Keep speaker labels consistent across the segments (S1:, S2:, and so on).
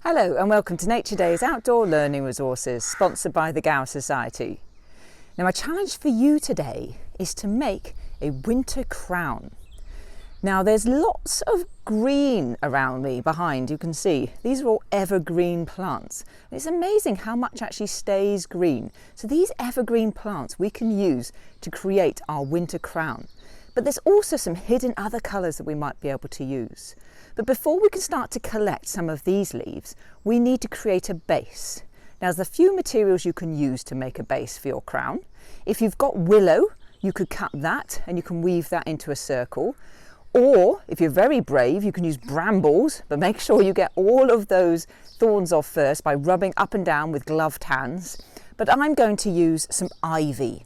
S1: Hello and welcome to Nature Day's Outdoor Learning Resources, sponsored by the Gower Society. Now my challenge for you today is to make a winter crown. Now there's lots of green around me behind, you can see. These are all evergreen plants. And it's amazing how much actually stays green. So these evergreen plants we can use to create our winter crown. But there's also some hidden other colours that we might be able to use. But before we can start to collect some of these leaves, we need to create a base. Now there's a few materials you can use to make a base for your crown. If you've got willow, you could cut that and you can weave that into a circle. Or if you're very brave, you can use brambles, but make sure you get all of those thorns off first by rubbing up and down with gloved hands. But I'm going to use some ivy.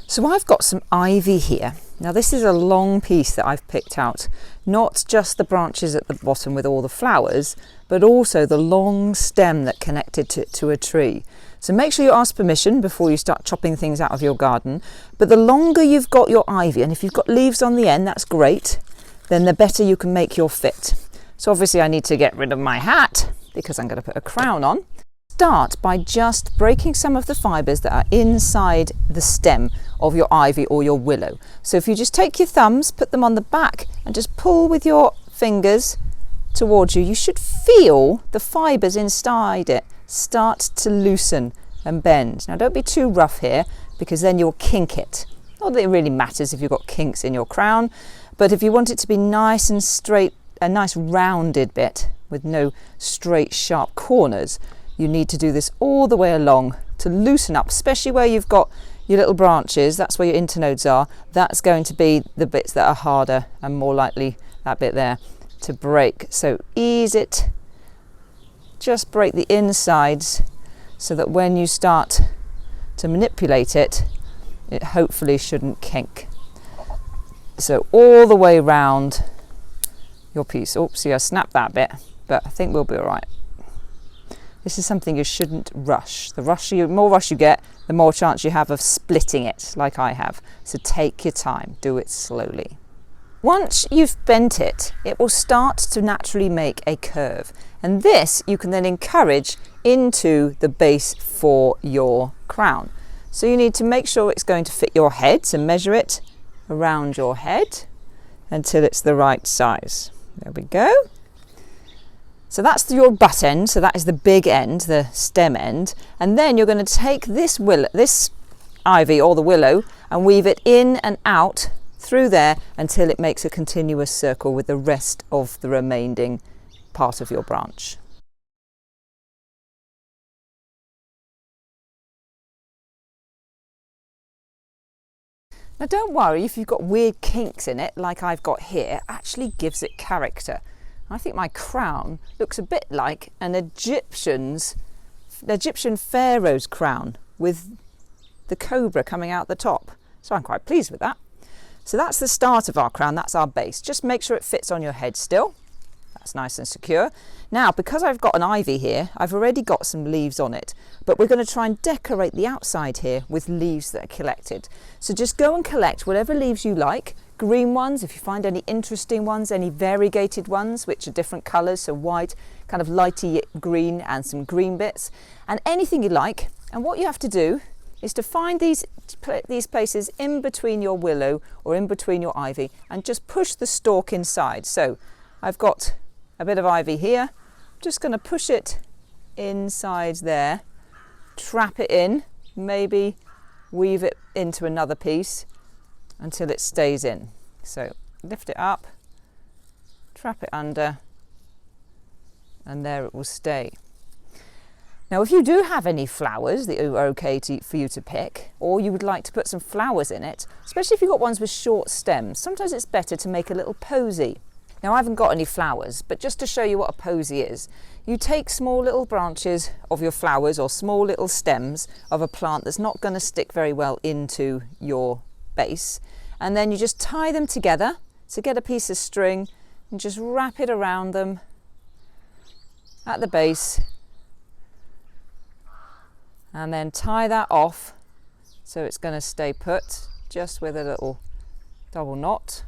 S1: So I've got some ivy here. Now this is a long piece that I've picked out, not just the branches at the bottom with all the flowers, but also the long stem that connected to a tree. So make sure you ask permission before you start chopping things out of your garden. But the longer you've got your ivy, and if you've got leaves on the end, that's great, then the better you can make your fit. So obviously I need to get rid of my hat because I'm going to put a crown on. Start by just breaking some of the fibres that are inside the stem of your ivy or your willow. So if you just take your thumbs, put them on the back and just pull with your fingers towards you, you should feel the fibres inside it start to loosen and bend. Now don't be too rough here because then you'll kink it. Not that it really matters if you've got kinks in your crown, but if you want it to be nice and straight, a nice rounded bit with no straight sharp corners, you need to do this all the way along to loosen up, especially where you've got your little branches. That's where your internodes are. That's going to be the bits that are harder and more likely that bit there to break. So ease it, just break the insides so that when you start to manipulate it, it hopefully shouldn't kink. So all the way round your piece. Oops, see, I snapped that bit, but I think we'll be all right. This is something you shouldn't rush. The more rush you get, the more chance you have of splitting it, like I have. So take your time, do it slowly. Once you've bent it, it will start to naturally make a curve. And this you can then encourage into the base for your crown. So you need to make sure it's going to fit your head, so measure it around your head until it's the right size. There we go. So that's your butt end, so that is the big end, the stem end. And then you're going to take this ivy or the willow and weave it in and out through there until it makes a continuous circle with the rest of the remaining part of your branch. Now don't worry if you've got weird kinks in it like I've got here, it actually gives it character. I think my crown looks a bit like an Egyptian pharaoh's crown with the cobra coming out the top. So I'm quite pleased with that. So that's the start of our crown, that's our base. Just make sure it fits on your head still. That's nice and secure. Now, because I've got an ivy here, I've already got some leaves on it, but we're going to try and decorate the outside here with leaves that are collected. So just go and collect whatever leaves you like. Green ones, if you find any interesting ones, any variegated ones which are different colours, so white, kind of lighty green and some green bits, and anything you like. And what you have to do is to find these places in between your willow or in between your ivy and just push the stalk inside. So I've got a bit of ivy here, I'm just going to push it inside there, trap it in, maybe weave it into another piece until it stays in. So lift it up, trap it under, and there it will stay. Now if you do have any flowers that are okay for you to pick, or you would like to put some flowers in it, especially if you've got ones with short stems, sometimes it's better to make a little posy. Now I haven't got any flowers, but just to show you what a posy is, you take small little branches of your flowers or small little stems of a plant that's not going to stick very well into your base, and then you just tie them together. So get a piece of string and just wrap it around them at the base and then tie that off so it's going to stay put just with a little double knot.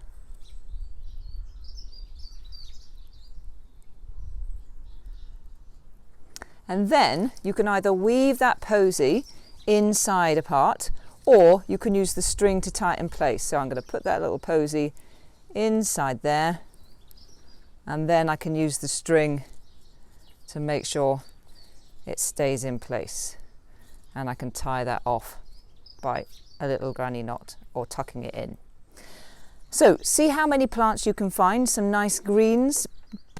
S1: And then you can either weave that posy inside a part, or you can use the string to tie it in place. So I'm going to put that little posy inside there, and then I can use the string to make sure it stays in place, and I can tie that off by a little granny knot or tucking it in. So see how many plants you can find, some nice greens.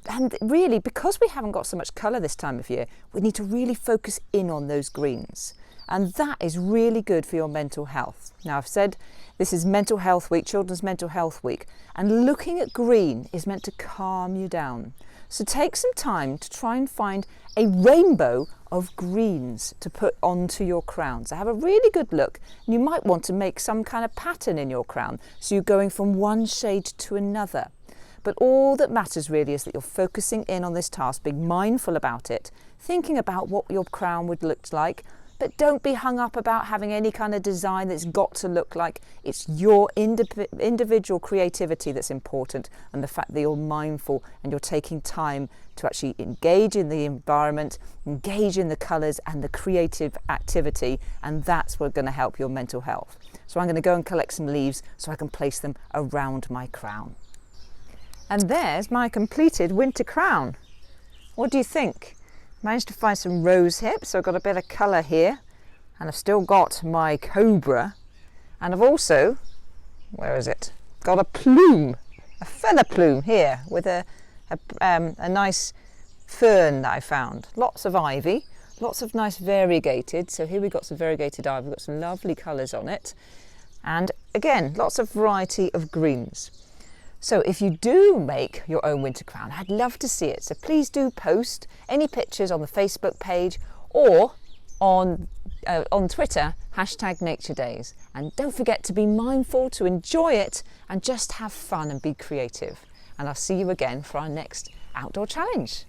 S1: And really, because we haven't got so much colour this time of year, we need to really focus in on those greens. And that is really good for your mental health. Now, I've said this is Mental Health Week, Children's Mental Health Week, and looking at green is meant to calm you down. So take some time to try and find a rainbow of greens to put onto your crown. So have a really good look, and you might want to make some kind of pattern in your crown, so you're going from one shade to another. But all that matters really is that you're focusing in on this task, being mindful about it, thinking about what your crown would look like, but don't be hung up about having any kind of design that's got to look like. It's your individual creativity that's important, and the fact that you're mindful and you're taking time to actually engage in the environment, engage in the colours and the creative activity, and that's what's going to help your mental health. So I'm going to go and collect some leaves so I can place them around my crown. And there's my completed winter crown. What do you think? Managed to find some rose hips, so I've got a bit of colour here, and I've still got my cobra, and I've also, where is it? Got a plume, a feather plume here with a nice fern that I found. Lots of ivy, lots of nice variegated. So here we've got some variegated ivy, we've got some lovely colours on it, and again, lots of variety of greens. So if you do make your own winter crown, I'd love to see it. So please do post any pictures on the Facebook page or on Twitter, #NatureDays. And don't forget to be mindful, to enjoy it, and just have fun and be creative. And I'll see you again for our next outdoor challenge.